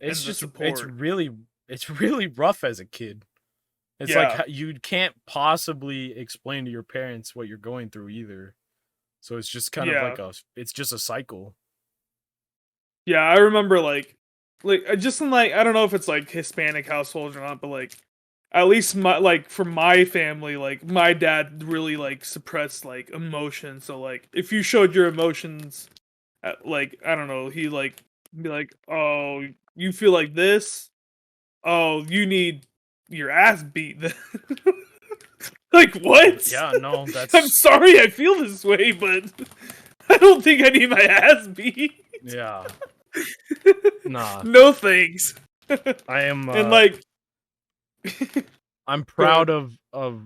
It's just support. It's really rough as a kid. It's like you can't possibly explain to your parents what you're going through either. So it's just kind of like it's just a cycle. Yeah, I remember like just in like I don't know if it's like Hispanic households or not, but like at least for my family, like my dad really like suppressed like emotion. So like if you showed your emotions, like I don't know, he like be like, "Oh, you feel like this? Oh, you need your ass beat." Like, what? Yeah, no, I'm that's sorry I feel this way, but I don't think I need my ass beat. yeah. Nah, No thanks. I am. And like, I'm go proud ahead. of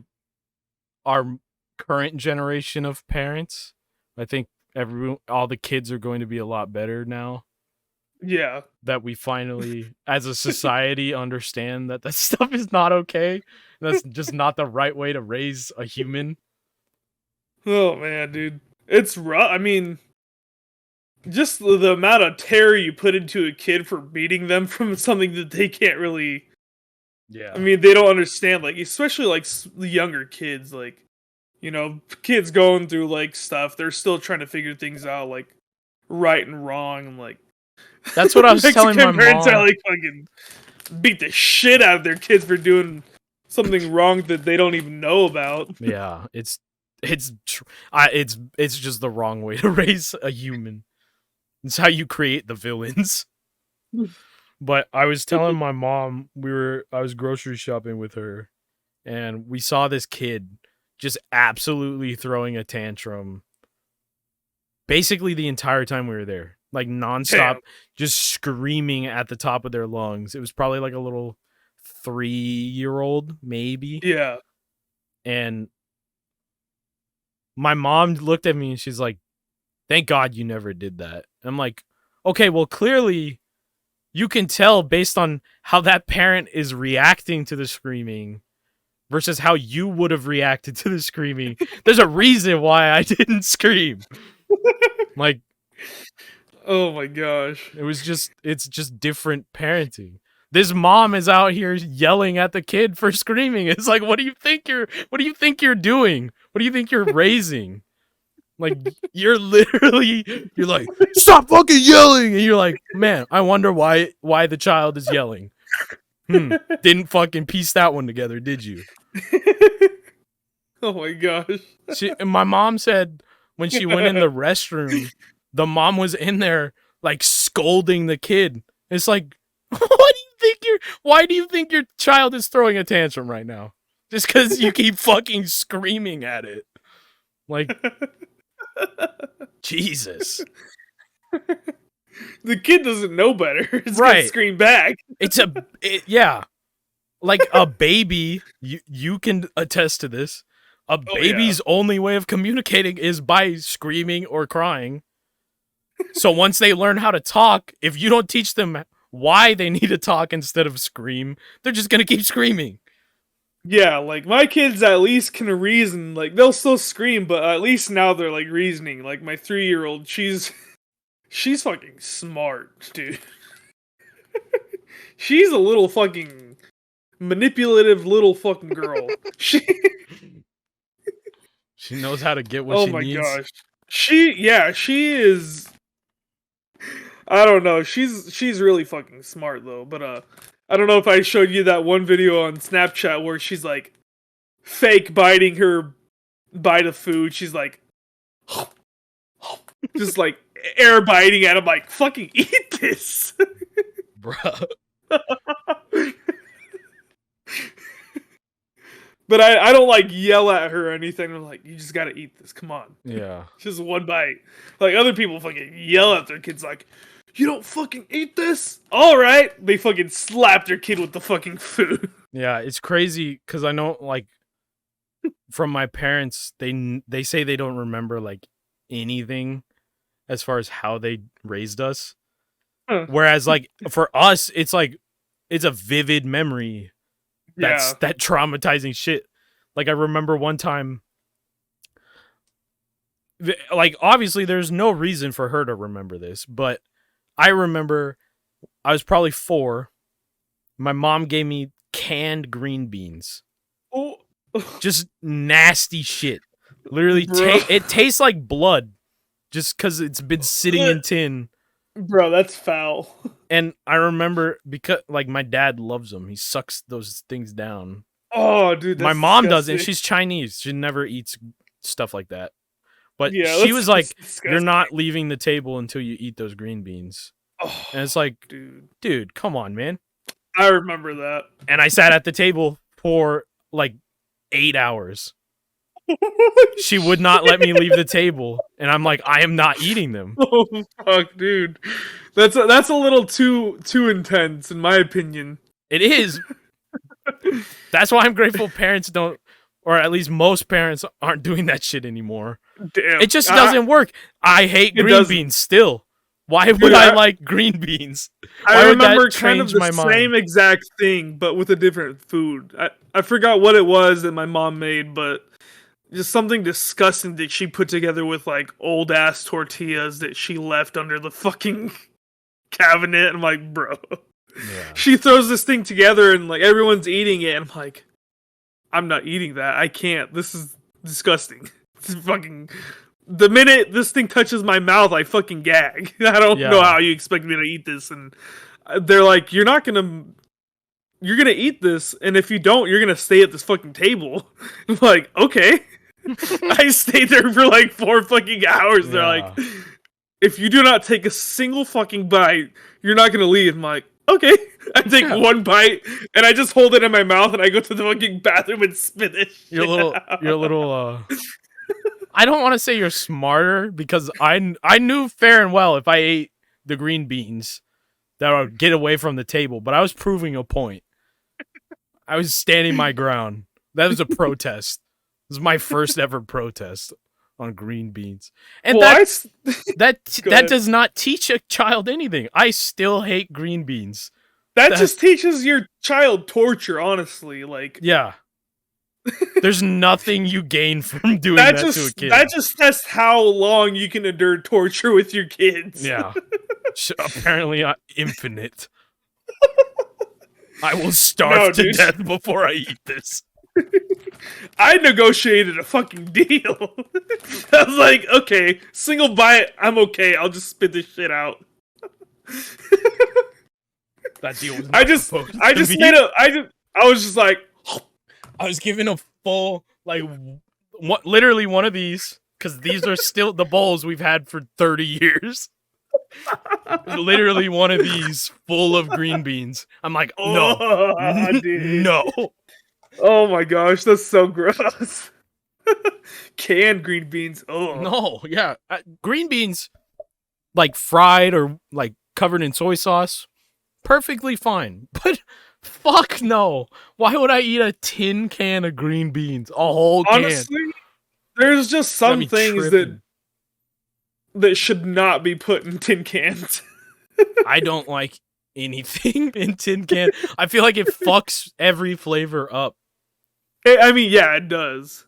our current generation of parents. I think all the kids are going to be a lot better now Yeah. that we finally, as a society, understand that that stuff is not okay. That's just not the right way to raise a human. Oh man, dude, it's rough. I mean, just the amount of terror you put into a kid for beating them from something that they can't really. I Yeah. mean, they don't understand. Like, especially like the younger kids. Like, kids going through like stuff. They're still trying to figure things out, like right and wrong, and like That's what I was telling my Mexican parents are mom. like fucking beat the shit out of their kids for doing something wrong that they don't even know about. Yeah, it's just the wrong way to raise a human. It's how you create the villains. But I was telling my mom I was grocery shopping with her and we saw this kid just absolutely throwing a tantrum basically the entire time we were there. Like nonstop, Damn. just screaming at the top of their lungs. It was probably like a little 3-year-old, maybe. Yeah. And my mom looked at me and she's like, "Thank God you never did that." I'm like, "Okay, well, clearly you can tell based on how that parent is reacting to the screaming versus how you would have reacted to the screaming. There's a reason why I didn't scream." Like, Oh my gosh. it's just different parenting. This mom is out here yelling at the kid for screaming. It's like, what do you think you're doing? What do you think you're raising? Like, you're like, stop fucking yelling, and you're like, man, I wonder why the child is yelling. Didn't fucking piece that one together, did you? Oh my gosh. And my mom said when she went in the restroom, the mom was in there like scolding the kid. It's like, why do you think your child is throwing a tantrum right now? Just because you keep fucking screaming at it. Like, Jesus. The kid doesn't know better. It's gonna Right. scream back. Yeah. Like a baby, you can attest to this. A Oh yeah. baby's only way of communicating is by screaming or crying. So once they learn how to talk, if you don't teach them why they need to talk instead of scream, they're just gonna keep screaming. Yeah, like my kids at least can reason. Like they'll still scream, but at least now they're like reasoning. Like my 3-year-old, she's fucking smart, dude. She's a little fucking manipulative little fucking girl. She knows how to get what Oh she my needs. gosh. She is. I don't know. She's really fucking smart though. But I don't know if I showed you that one video on Snapchat where she's like fake biting her bite of food. She's like, just like air biting at him, like fucking eat this. Bruh. But I don't like yell at her or anything. I'm like, you just gotta eat this. Come on. Yeah. Just one bite. Like other people fucking yell at their kids like, you don't fucking eat this? Alright. They fucking slap their kid with the fucking food. Yeah, it's crazy because I know, like, from my parents, they say they don't remember like anything as far as how they raised us. Huh. Whereas, like, for us, it's like it's a vivid memory. Yeah. That traumatizing shit. Like, I remember one time, like, obviously there's no reason for her to remember this, but I remember I was probably 4. My mom gave me canned green beans. Oh. Just nasty shit. Literally, Bro. it tastes like blood just because it's been sitting in tin. Bro, that's foul. And I remember because, like, my dad loves them. He sucks those things down. Oh, dude, that's My mom disgusting. doesn't. She's Chinese. She never eats stuff like that. But Yeah, she was like, disgusting. "You're not leaving the table until you eat those green beans." Oh, And it's like, dude, come on, man. I remember that. And I sat at the table for like 8 hours. She would not let me leave the table, and I'm like, I am not eating them. Oh fuck, dude, that's a little too intense in my opinion. It is. That's why I'm grateful parents don't, or at least most parents aren't doing that shit anymore. Damn, It just doesn't work. I hate green beans still. Why would I like green beans? I remember kind of the same exact thing, but with a different food. I forgot what it was that my mom made, but just something disgusting that she put together with like old ass tortillas that she left under the fucking cabinet. I'm like, bro. Yeah. She throws this thing together and like everyone's eating it. And I'm like, I'm not eating that. I can't. This is disgusting. This is fucking. The minute this thing touches my mouth, I fucking gag. I don't know how you expect me to eat this. And they're like, you're gonna eat this, and if you don't, you're gonna stay at this fucking table. I'm like, okay. I stayed there for like 4 fucking hours. Yeah. They're like, if you do not take a single fucking bite, you're not gonna leave. I'm like, okay. I take one bite, and I just hold it in my mouth, and I go to the fucking bathroom and spit it. You're a little. I don't want to say you're smarter, because I knew fair and well if I ate the green beans that I would get away from the table, but I was proving a point. I was standing my ground. That was a protest. This is my first ever protest on green beans. And that does not teach a child anything. I still hate green beans. That just teaches your child torture, honestly. Like, yeah. There's nothing you gain from doing that to a kid. That just tests how long you can endure torture with your kids. Yeah. Apparently infinite. I will starve to death before I eat this. I negotiated a fucking deal. I was like, okay, single bite, I'm okay. I'll just spit this shit out. That deal was I was just like, I was given a full, like, literally one of these, because these are still the bowls we've had for 30 years. Literally one of these full of green beans. I'm like, no. No. Oh my gosh, that's so gross. Canned green beans. Oh. No, yeah. Green beans, like fried or like covered in soy sauce, perfectly fine. But fuck no. Why would I eat a tin can of green beans? A whole can? Honestly, there's just some things that should not be put in tin cans. I don't like anything in tin can. I feel like it fucks every flavor up. I mean, yeah, it does.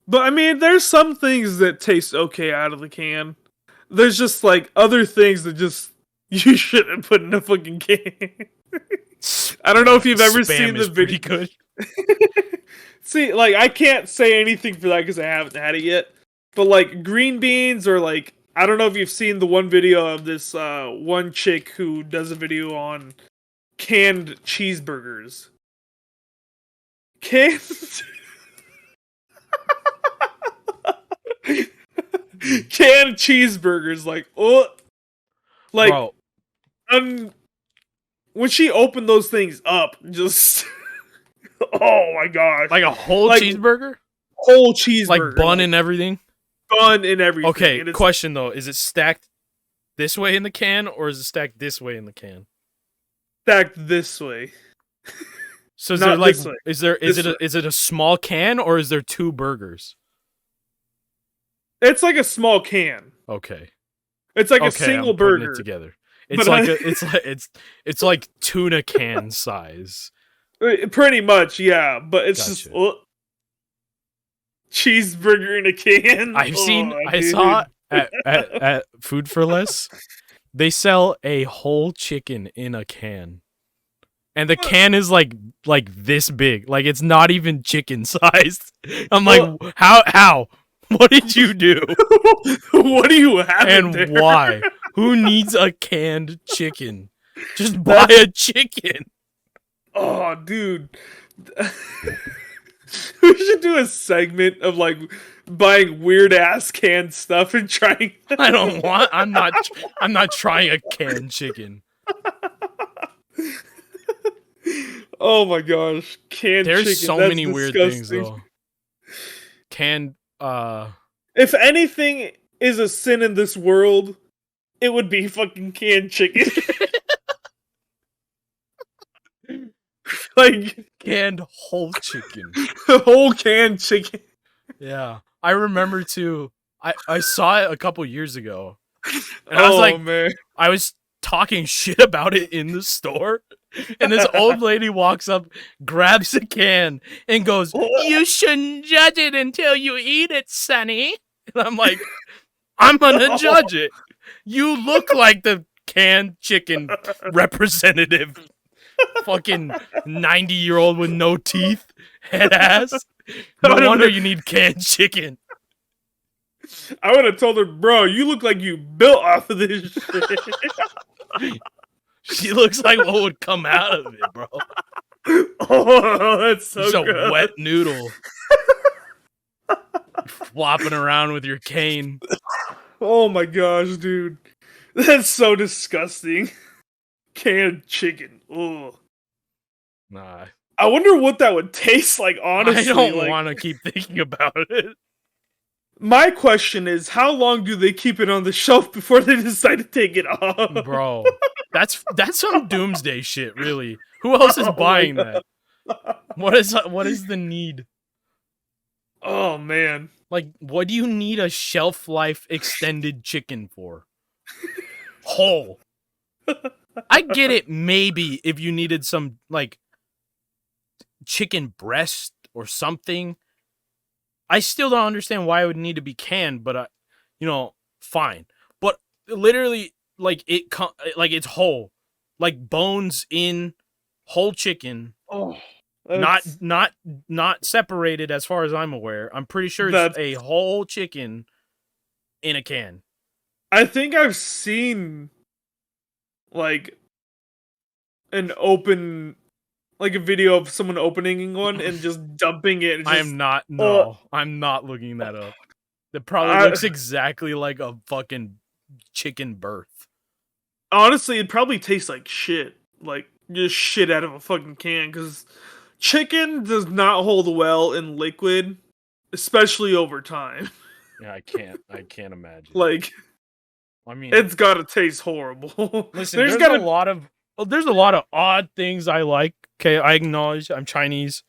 But I mean, there's some things that taste okay out of the can. There's just like other things that just you shouldn't put in a fucking can. I don't know if you've ever seen the video. Good. See, like I can't say anything for that because I haven't had it yet. But like green beans, or like I don't know if you've seen the one video of this one chick who does a video on canned cheeseburgers. Canned cheeseburgers, like Bro. When she opened those things up, just oh my gosh, like a whole cheeseburger, like bun and everything. Bun and everything. Okay, question though: is it stacked this way in the can, or is it stacked this way in the can? Stacked this way. So is there like is it a small can, or is there 2 burgers? It's like a small can. Okay. It's like a single burger it together. It's it's like tuna can size. Pretty much, yeah. But it's just cheeseburger in a can. I saw at Food for Less, they sell a whole chicken in a can. And the can is like this big. Like it's not even chicken sized. I'm like, how? What did you do? What do you have? And there? Why? Who needs a canned chicken? Just buy a chicken. Oh, dude. We should do a segment of like buying weird ass canned stuff and trying. I'm not trying a canned chicken. Oh my gosh, canned There's chicken. so That's many weird things disgusting. though. Canned If anything is a sin in this world, it would be fucking canned chicken. Like canned whole chicken. whole canned chicken. Yeah. I remember too. I saw it a couple years ago. And I was Oh like, man. I was talking shit about it in the store. And this old lady walks up, grabs a can, and goes, "You shouldn't judge it until you eat it, Sonny." And I'm like, I'm gonna judge it. You look like the canned chicken representative. Fucking 90-year-old with no teeth, head ass. No wonder you need canned chicken. I would have told her, bro, you look like you built off of this shit. She looks like what would come out of it, bro. Oh, that's so Just a good. wet noodle. Flopping around with your cane. Oh my gosh, dude. That's so disgusting. Canned chicken. Ugh. Nah. I wonder what that would taste like, honestly. I don't like, want to keep thinking about it. my question is, how long do they keep it on the shelf before they decide to take it off? Bro, that's some doomsday shit, really. Who else is Oh my buying God. that? What is the need? Oh man. Like, what do you need a shelf life extended chicken for? Whole. I get it, maybe if you needed some like chicken breast or something. I still don't understand why it would need to be canned, but fine. But literally, like like it's whole, like bones in whole chicken. Oh, Not separated as far as I'm aware. I'm pretty sure it's that's. a whole chicken in a can. I think I've seen like an open, like a video of someone opening one and just dumping it. I Just, am not. No, I'm not looking that up. That probably I, looks exactly like a fucking chicken birth. honestly, it probably tastes like shit. Like just shit out of a fucking can. Because chicken does not hold well in liquid, especially over time. Yeah, I can't imagine. Like, I mean, it's gotta taste horrible. listen, there's a lot of odd things I like. Okay, I acknowledge I'm Chinese.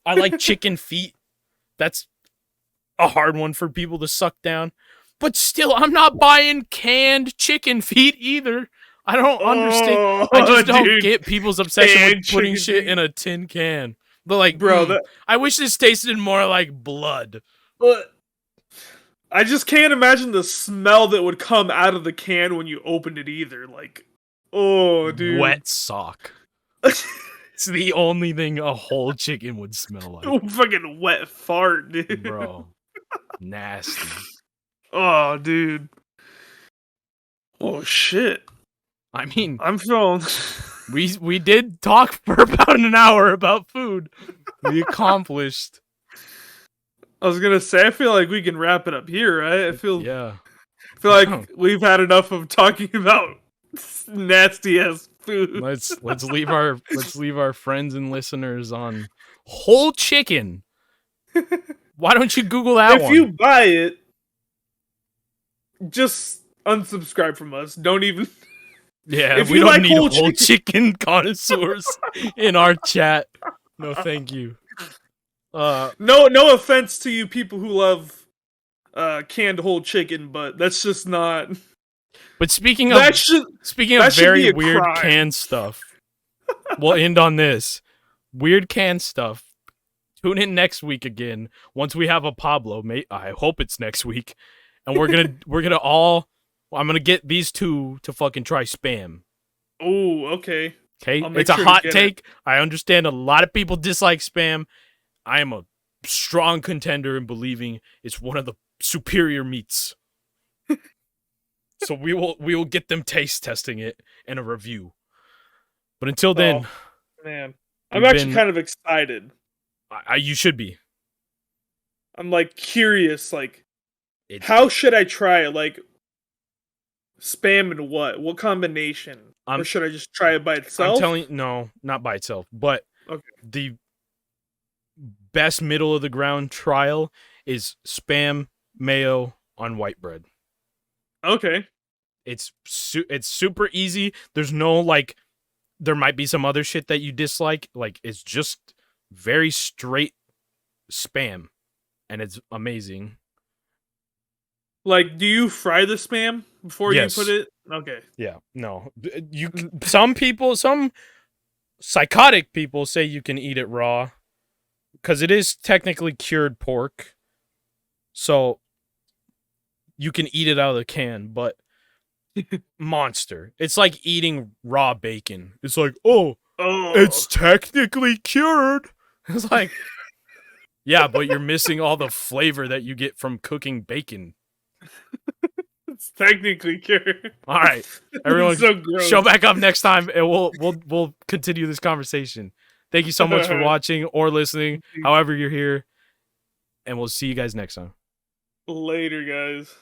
I like chicken feet. That's a hard one for people to suck down. But still, I'm not buying canned chicken feet either. I don't understand. I just don't get people's obsession with putting shit in a tin can. But like, bro, I wish this tasted more like blood. but I just can't imagine the smell that would come out of the can when you opened it either. Like, oh, dude. Wet sock. It's the only thing a whole chicken would smell like. Fucking wet fart, dude. Bro. Nasty. Oh, dude. Oh, shit. I mean, I'm feeling. we did talk for about an hour about food. We accomplished. I was gonna say, I feel like we can wrap it up here, right? I feel like we've had enough of talking about nasty ass food. Let's leave our friends and listeners on whole chicken. Why don't you Google that one? If you buy it, just unsubscribe from us. Don't even. Yeah, if we you don't like need whole whole chicken connoisseurs in our chat. No, thank you. No offense to you people who love canned whole chicken, but that's just not. But speaking of very weird crime. canned stuff, we'll end on this. Weird canned stuff. Tune in next week again once we have a Pablo. I hope it's next week, and we're gonna all. I'm gonna get these two to fucking try spam. Oh, okay. Okay, it's a hot take. I understand a lot of people dislike spam. I am a strong contender in believing it's one of the superior meats. So we will get them taste testing it and a review. But until then, man, I'm actually kind of excited. You should be. I'm like curious, like how should I try it? Like spam and what? What combination? Or should I just try it by itself? I'm telling you, no, not by itself. But Okay. The best middle of the ground trial is spam mayo on white bread. Okay. It's super easy. There's no like there might be some other shit that you dislike. Like it's just very straight spam and it's amazing. Like, do you fry the spam before you put Yes. it? Okay. Yeah. No. Some people, some psychotic people say you can eat it raw cuz it is technically cured pork. So you can eat it out of the can, but monster. It's like eating raw bacon. It's like, "Oh, Oh, it's technically cured." It's like, "Yeah, but you're missing all the flavor that you get from cooking bacon." it's technically cured. All right. It's Everyone so show gross. back up next time and we'll continue this conversation. Thank you so much for watching or listening, however you're here, and we'll see you guys next time. Later, guys.